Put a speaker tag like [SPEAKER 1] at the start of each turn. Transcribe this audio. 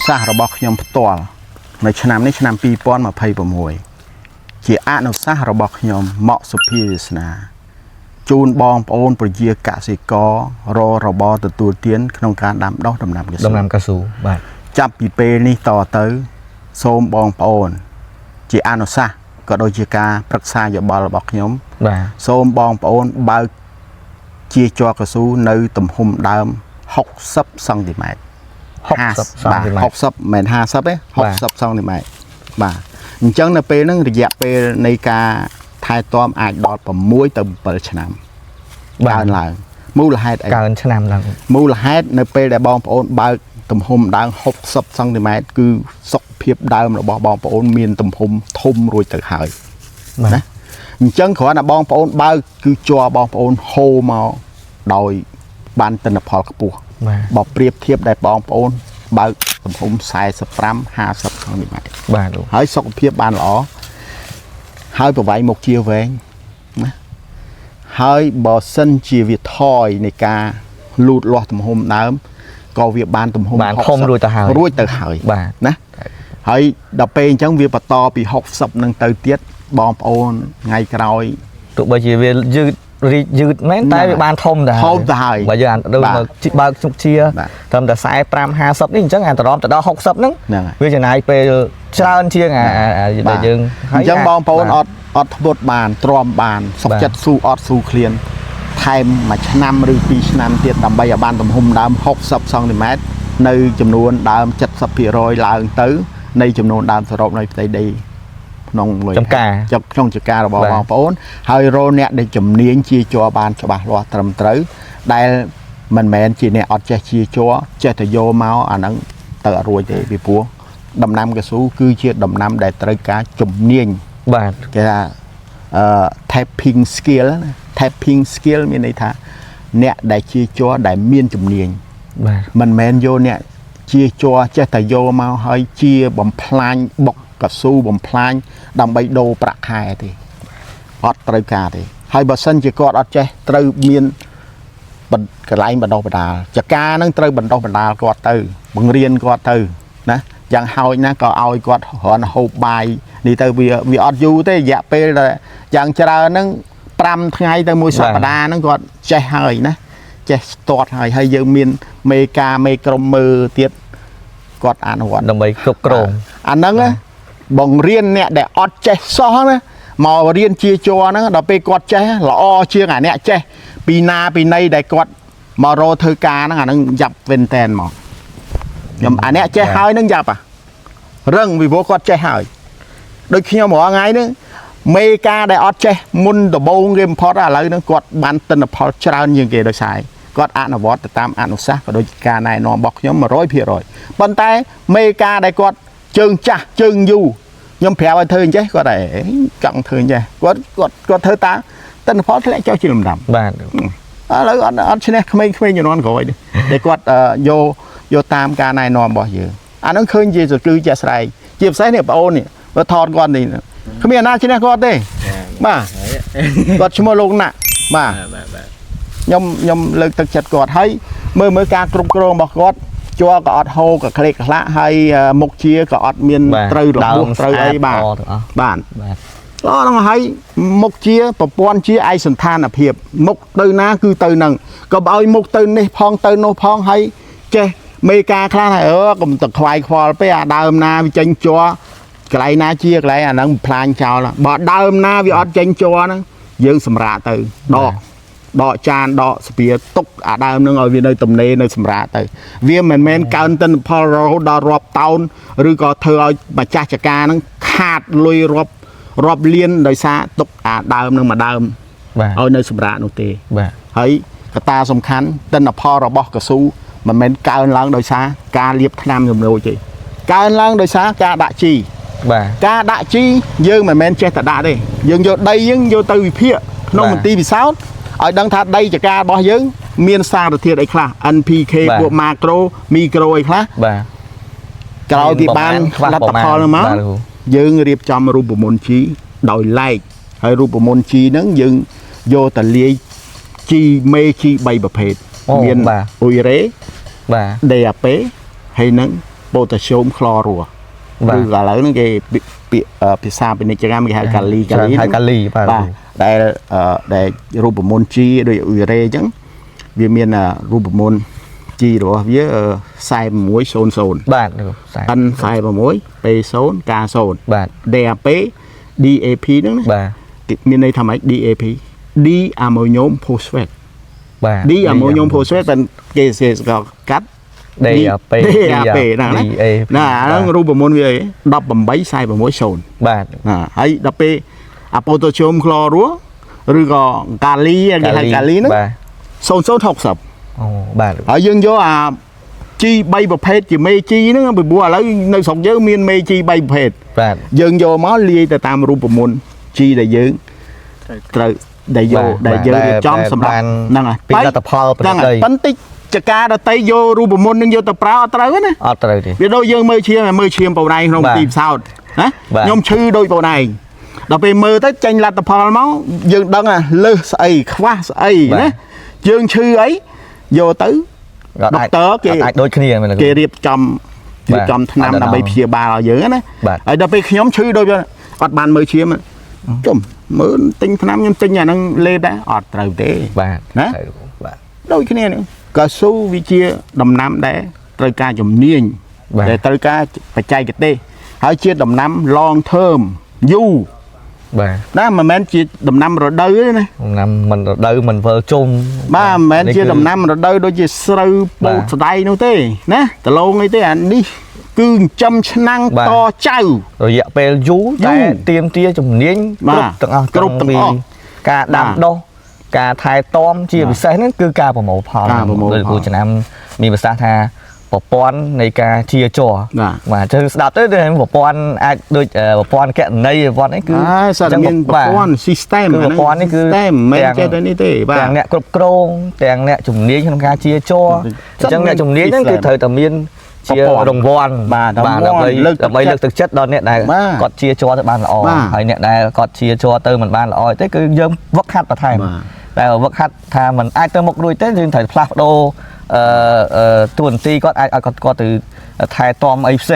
[SPEAKER 1] សាសន៍របស់ខ្ញុំផ្ទាល់នៅឆ្នាំនេះឆ្នាំ2026ជាអនុសាសន៍របស់ខ្ញុំមកសុភាវាសនាជូនបងប្អូនប្រជាកសិករររបរទទួលទានក្នុងការដាំដុះដំណាំកស៊ូបាទចាប់ពីពេលនេះតទៅសូមបងប្អូនជាអនុសាសន៍ក៏ដូចជាការប្រឹក្សាយោបល់របស់ខ្ញុំបាទសូមបងប្អូនបើកជាជ័រកស៊ូនៅទំហំដើម60សង់ទីម៉ែត្រ60មិន50ទេ60សង់ទីម៉ែត្របាទអញ្ចឹងនៅពេលហ្នឹងរយៈពេលនៃការថែទាំអាចដល់6ទៅ7ឆ្នាំកើនឡើងមូលហេតុអីកើនឆ្នាំឡើងមូលហេតុនៅពេលដែលបងប្អូនបើកទំហំដើម60សង់ទីម៉ែត្រគឺសុខភាពដើមរបស់បងប្អូនមានទំហំធំរួចទៅហើយណាអញ្ចឹងគ្រាន់តែបងប្អូនបើកគឺជាប់បងប្អូនហូរមកដោយបានទិន្នផលខ្ពស់បើប្រៀបធៀបដែលបងប្អូនបើកទំហំ45 50សង់ទីម៉ែត្របាទហើយសុខភាពបានល្អហើយប្រវាយមុខជាវែងណាហើយបើសិនជាវាថយនៃការលូតលាស់ទំហំដើមក៏វាបានទំហំបានធំរួចទៅហើយបាទណាហើយដល់ពេលអញ្ចឹងវាបន្តពី60នឹងទៅទៀតបងប្អូនថ្ងៃក្រោយទោះបីជាវាយឺតមែនតែវាបានធំទៅហើយបើយើងបើកជុកជាត្រឹមតែ45 50នេះអញ្ចឹងអាតរំទៅដល់60ហ្នឹងវាចំណាយពេលច្រើនជាងដែលយើងហើយអញ្ចឹងបងប្អូនអត់ធ្មត់បានទ្រាំបានសុខចិត្តស៊ូអត់ស៊ូឃ្លានថែមមួយឆ្នាំឬ2ឆ្នាំទៀតដើម្បីឲ្យបានទំហំដើម60សង់ទីម៉ែត្រនៅចំនួនដើម 70% ឡើងទៅនៃចំនួនដើមសរុបនៃផ្ទៃដីក្នុងចំការរបស់បងប្អូនហើយរកអ្នកដែលជំនាញជាជ័របានច្បាស់លាស់ត្រឹមត្រូវដែលមិនមែនជាអ្នកអត់ចេះជាជ័រចេះតែយកមកអាហ្នឹងទៅអត់រួចទេពីព្រោះដំណាំកស៊ូគឺជាដំណាំដែលត្រូវការជំនាញបាទគេថាtapping skill មានន័យថាអ្នកដែលជាជ័រដែលមានជំនាញបាទមិនមែនយកអ្នកជាជ័រចេះតែយកមកហើយជាបំផ្លាញបុកកស៊ូបំផ្លាញដើម្បីដូរប្រាក់ខែទេអត់ត្រូវការទេហើយបើសិនជាគាត់អត់ចេះត្រូវមានកន្លែងបណ្ដុះបណ្ដាលចការនឹងត្រូវបណ្ដុះបណ្ដាលគាត់ទៅបង្រៀនគាត់ទៅណាយ៉ាងហោចណាក៏ឲ្យគាត់រនហូបបាយនេះទៅវាអត់យូរទេរយៈពេលយ៉ាងច្រើនហ្នឹង5ថ្ងៃទៅ1សប្តាហ៍ហ្នឹងគាត់ចេះហើយណាចេះស្ទាត់ហើយយើងមានមេក្រុមមើលទៀតគាត់អនុវត្តដើម្បីគ្រប់គ្រងអាហ្នឹងបង្រៀនអ្នកដែលអត់ចេះសោះណាមករៀនជាជ័រហ្នឹងដល់ពេលគាត់ចេះល្អជាងអាអ្នកចេះពីណាពីណីដែលគាត់មករកធ្វើការហ្នឹងអាហ្នឹងយ៉ាប់វិញតែនមកខ្ញុំអាអ្នកចេះហើយហ្នឹងយ៉ាប់រឹងពីព្រោះគាត់ចេះហើយដូចខ្ញុំរាល់ថ្ងៃហ្នឹងមេការដែលអត់ចេះមុនដំបូងគេបំផុតឥឡូវហ្នឹងគាត់បានទិន្នផលច្រើនជាងគេដោយសារគាត់អនុវត្តទៅតាមអនុសាសន៍ក៏ដូចជាការណែនាំរបស់ខ្ញុំ 100% ប៉ុន្តែមេការដែលគាត់ជើងចាស់ជើងយូរខ្ញុំប្រាប់ឲ្យធ្វើអញ្ចេះគាត់តែចង់ធ្វើអញ្ចេះគាត់ធ្វើតាទិន្នផលធ្លាក់ចុះជាលំដាប់បាទឥឡូវអត់ឈ្នះក្មេងៗជំនាន់ក្រោយទេតែគាត់យកតាមការណែនាំរបស់យើងអាហ្នឹងឃើញជាសគឺជាក់ស្ដែងជាពិសេសនេះបងអូននេះបើថតគាត់នេះគ្មានអាណាឈ្នះគាត់ទេបាទគាត់ឈ្មោះលោកណាក់បាទខ្ញុំលើកទឹកចិត្តគាត់ហើយមើលការគ្រប់គ្រងរបស់គាត់ជ័រក៏អត់ហូរក៏ក្លេកក្លាក់ហើយមុខជាក៏អត់មានត្រូវរបួសត្រូវអីបាទល្អហ្នឹងហើយមុខជាប្រព័ន្ធជាឯកសណ្ឋានភាពមុខទៅណាគឺទៅនឹងក៏ឲ្យមុខទៅនេះផងទៅនោះផងហើយចេះមេការខ្លះហើយកុំទៅខ្វាយខ្វល់ពេកអាដើមណាវាចេញជ័រកន្លែងណាជាកន្លែងអាហ្នឹងផ្លាញចោលបើដើមណាវាអត់ចេញជ័រហ្នឹងយើងសម្រាកទៅដកចានដកស្ពាទុកអាដើមនឹងឲ្យវានៅទំនេរនៅសម្រាប់ទៅវាមិនមែនកើនទិន្នផលរហូតដល់រាប់តោនឬក៏ធ្វើឲ្យម្ចាស់ចការនឹងខាតលុយរាប់លានដោយសារទុកអាដើមនឹងមួយដើមឲ្យនៅសម្រាប់នោះទេបាទហើយកត្តាសំខាន់ទិន្នផលរបស់កស៊ូមិនមែនកើនឡើងដោយសារការលាបថ្នាំជំនួយទេកើនឡើងដោយសារការដាក់ជីបាទការដាក់ជីយើងមិនមែនចេះតែដាក់ទេយើងយកដីយើងយកទៅវិភាគក្នុងមន្ទីរពិសោធន៍ឲ្យដឹងថាដីចការរបស់យើងមានសារធាតុអីខ្លះ NPK ពួក macro micro អីខ្លះបាទក្រោយពីបានលទ្ធផលនោះមកយើងរៀបចំរូបមន្តជីដោយឡែកហើយរូបមន្តជីហ្នឹងយើងយកទៅលាយជីមេជី3ប្រភេទមានអ៊ុយរ៉េបាទ DAP ហើយនឹងព potassium chlorua ឬក៏ឥឡូវហ្នឹងគេពាក្យភាសាពាណិជ្ជកម្មគេហៅកាលីបាទដែលរូបមន្ត G ដូចអ៊ុយរ៉េអញ្ចឹងវាមានរូបមន្ត G របស់វា4600បាទ N46 P0 K0 បាទ DAP DAP ហ្នឹងបាទមានន័យថាម៉េច DAP D ammonium phosphate បាទ D ammonium phosphate គេកាត់ DAP ហ្នឹងណាហ្នឹងរូបមន្តវាអី1846បាទណាហើយដល់ពេលអា potassium chlorua ឬក៏កាលីគេហៅកាលីហ្នឹងបាទ0060អូបាទហើយយើងយកអា G 3ប្រភេទជាមេ G ហ្នឹងពីព្រោះឥឡូវនៅស្រុកយើងមានមេ G 3ប្រភេទបាទយើងយកមកលាយទៅតាមរូបមន្ត G ដែលយើងត្រូវដែលយើងរៀបចំសម្រាប់ហ្នឹងហើយពីលទ្ធផលប្រតិប៉ុន្តែចការដតីយករូបមន្តនឹងយកទៅប្រើអត់ត្រូវណាអត់ត្រូវទេវាដូចយើងមើលឈាមបូរ៉ៃក្នុងទីផ្សោតណាខ្ញុំឈឺដូចបូរ៉ៃដល់ពេលមើលទៅចេញលទ្ធផលមកយើងដឹងលើសស្អីខ្វះស្អីណាយើងឈឺអីយកទៅដុកទ័រគេអាចដូចគ្នាគេរៀបចំថ្នាំដើម្បីព្យាបាលឲ្យយើងណាហើយដល់ពេលខ្ញុំឈឺដូចអត់បានមើលឈាមចុំមើលទិញថ្នាំខ្ញុំទិញអាហ្នឹងលេបដែរអត់ត្រូវទេបាទណាបាទដូចគ្នានេះកៅស៊ូវាជាដំណាំដែលត្រូវការជំនាញដែលត្រូវការបច្ចេកទេសហើយជាដំណាំ long term យូរបាទណាមិនមែនជាដំណាំរដូវទេណាដំណាំមិនរដូវមិនធ្វើជុំបាទមិនមែនជាដំណាំរដូវដូចជាស្រូវពោតស្ដៃនោះទេណាដលងអីទេអានេះគឺចិញ្ចឹមឆ្នាំងតចៅរយៈពេលយូរតែទៀមទាជំនាញគ្រប់ទាំងអស់ការដាំដុះការថែទាំជាពិសេសហ្នឹងគឺការប្រមូលផលដោយគ្រូចំណាំមានប្រសាសន៍ថាប្រព័ន្ធនៃការជាចរបាទទៅស្ដាប់ទៅប្រព័ន្ធអាចដូចប្រព័ន្ធកណន័យប្រព័ន្ធនេះគឺចឹងមានប្រព័ន្ធ system ប្រព័ន្ធនេះគឺមិនមែនចេះតែនេះទេបាទទាំងអ្នកគ្រប់គ្រងទាំងអ្នកជំនាញក្នុងការជាចរអញ្ចឹងអ្នកជំនាញហ្នឹងគឺត្រូវតែមានជារង្វាន់បាទដើម្បីលើកទឹកចិត្តដល់អ្នកដែលគាត់ជាចរទៅបានល្អហើយអ្នកដែលគាត់ជាចរទៅមិនបានល្អទេគឺយើងវឹកហាត់បន្ថែមតែវឹកហាត់ថាมันអាចទៅមុខរួចទេយើងត្រូវផ្លាស់ប្ដូរតួនាទីគាត់អាចឲ្យគាត់ទៅថែទាំអីផ្សេ